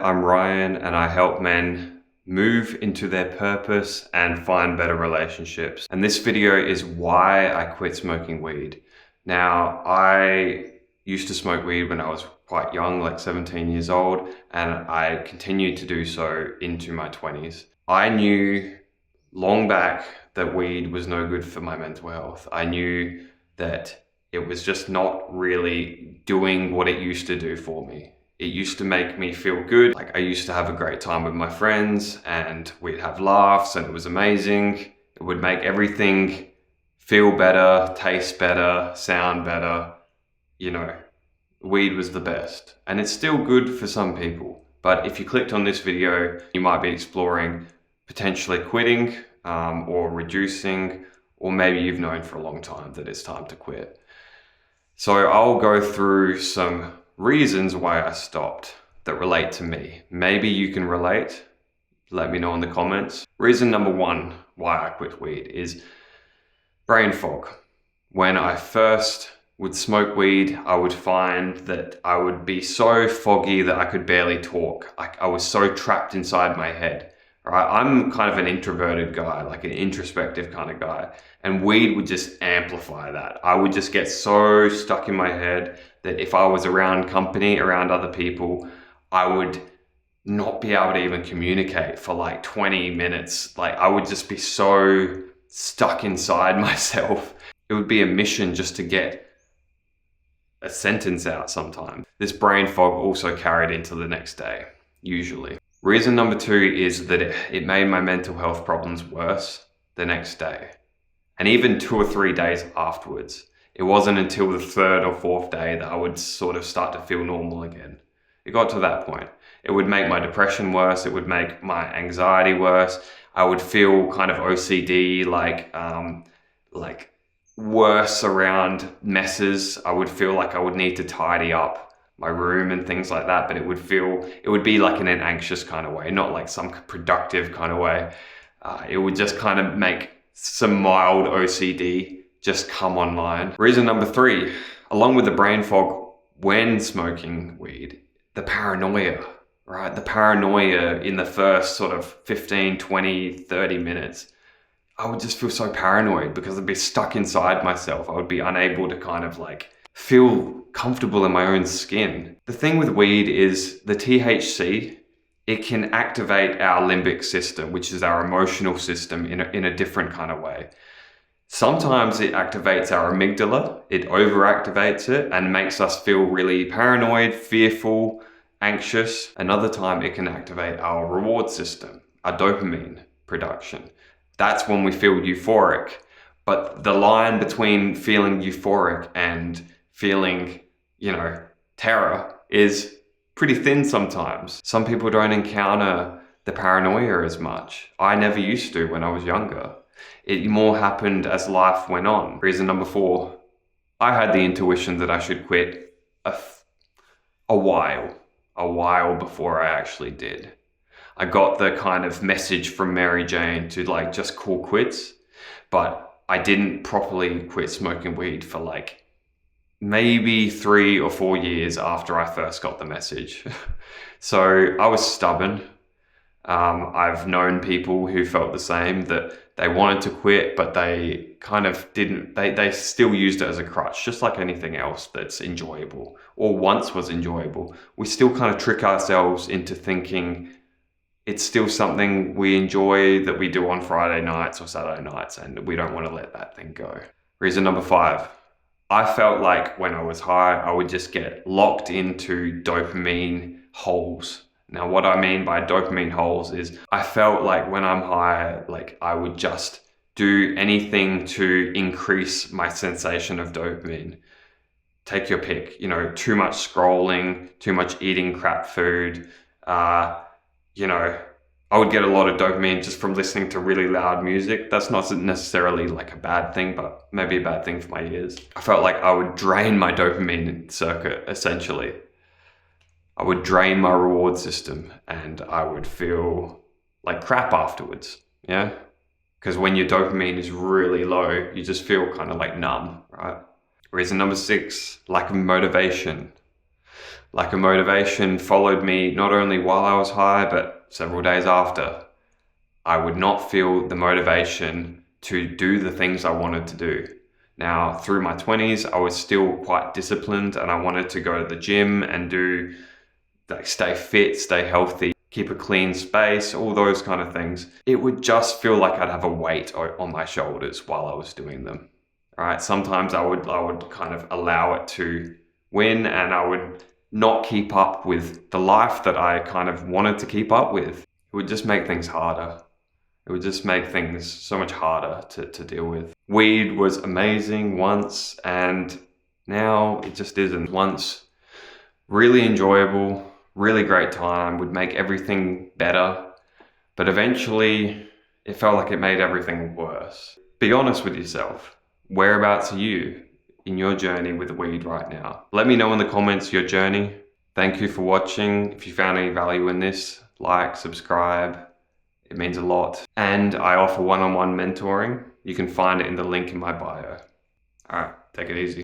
I'm Ryan and I help men move into their purpose and find better relationships. And this video is why I quit smoking weed. Now, I used to smoke weed when I was quite young, like 17 years old, and I continued to do so into my 20s. I knew long back that weed was no good for my mental health. I knew that it was just not really doing what it used to do for me. It used to make me feel good. Like, I used to have a great time with my friends and we'd have laughs and it was amazing. It would make everything feel better, taste better, sound better. You know, weed was the best. And it's still good for some people. But if you clicked on this video, you might be exploring potentially quitting or reducing, or maybe you've known for a long time that it's time to quit. So I'll go through some reasons why I stopped that relate to me. Maybe you can relate. Let me know in the comments. Reason number one why I quit weed is brain fog. When I first would smoke weed, I would find that I would be so foggy that I could barely talk. I was so trapped inside my head. Right? I'm kind of an introverted guy, like an introspective kind of guy. And weed would just amplify that. I would just get so stuck in my head that if I was around company, around other people, I would not be able to even communicate for like 20 minutes. Like, I would just be so stuck inside myself. It would be a mission just to get a sentence out sometimes. This brain fog also carried into the next day, usually. Reason number two is that it made my mental health problems worse the next day. And even 2 or 3 days afterwards. It wasn't until the 3rd or 4th day that I would sort of start to feel normal again. It got to that point. It would make my depression worse. It would make my anxiety worse. I would feel kind of OCD, like worse around messes. I would feel like I would need to tidy up my room and things like that, but it would be like in an anxious kind of way, not like some productive kind of way. It would just kind of make some mild OCD just come online. Reason number three, along with the brain fog when smoking weed, the paranoia, right? The paranoia in the first sort of 15, 20, 30 minutes. I would just feel so paranoid because I'd be stuck inside myself. I would be unable to kind of like feel comfortable in my own skin. The thing with weed is the THC, it can activate our limbic system, which is our emotional system in a different kind of way. Sometimes it activates our amygdala, it overactivates it and makes us feel really paranoid, fearful, anxious. Another time it can activate our reward system, our dopamine production. That's when we feel euphoric. But the line between feeling euphoric and feeling, terror is pretty thin sometimes. Some people don't encounter the paranoia as much. I never used to when I was younger. It more happened as life went on. Reason number four, I had the intuition that I should quit a while before I actually did. I got the kind of message from Mary Jane to like just call quits, but I didn't properly quit smoking weed for like maybe 3 or 4 years after I first got the message. So I was stubborn. I've known people who felt the same, that they wanted to quit, but they kind of didn't, they still used it as a crutch, just like anything else that's enjoyable or once was enjoyable. We still kind of trick ourselves into thinking it's still something we enjoy that we do on Friday nights or Saturday nights, and we don't want to let that thing go. Reason number five, I felt like when I was high, I would just get locked into dopamine holes. Now, what I mean by dopamine holes is I felt like when I'm high, like I would just do anything to increase my sensation of dopamine. Take your pick, too much scrolling, too much eating crap food. I would get a lot of dopamine just from listening to really loud music. That's not necessarily like a bad thing, but maybe a bad thing for my ears. I felt like I would drain my dopamine circuit, essentially. I would drain my reward system and I would feel like crap afterwards, yeah? Because when your dopamine is really low, you just feel kind of like numb, right? Reason number 6, lack of motivation. Lack of motivation followed me not only while I was high, but several days after. I would not feel the motivation to do the things I wanted to do. Now, through my 20s, I was still quite disciplined and I wanted to go to the gym and stay fit, stay healthy, keep a clean space, all those kind of things. It would just feel like I'd have a weight on my shoulders while I was doing them. All right, sometimes I would kind of allow it to win and I would not keep up with the life that I kind of wanted to keep up with. It would just make things harder. It would just make things so much harder to deal with. Weed was amazing once, and now it just isn't. Once, really enjoyable, really great time, would make everything better, but eventually it felt like it made everything worse. Be honest with yourself. Whereabouts are you in your journey with weed right now? Let me know in the comments your journey. Thank you for watching. If you found any value in this, like, subscribe. It means a lot. And I offer one-on-one mentoring. You can find it in the link in my bio. All right, take it easy.